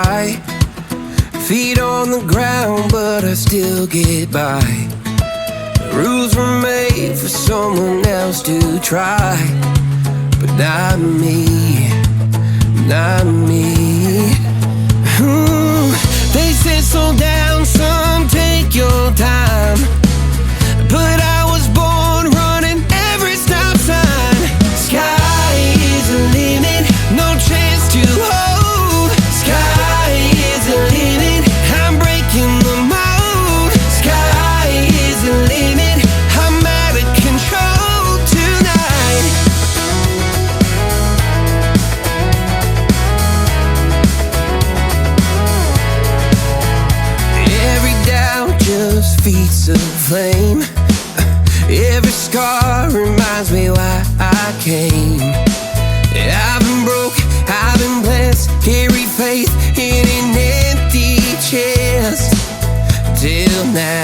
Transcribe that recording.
try. Feet on the ground, but I still get by. The rules were made for someone else to try, but not me, not me. They said slow down, son, take your time, but I was born running every stop sign. Sky is the limit, no chance to hold. Sky is the limit, I'm breaking the mold. Sky is the limit, I'm out of control tonight. Every doubt just feeds the flame. Every scar reminds me why I came. I've been broke, I've been blessed, carry faith in an empty chest till now.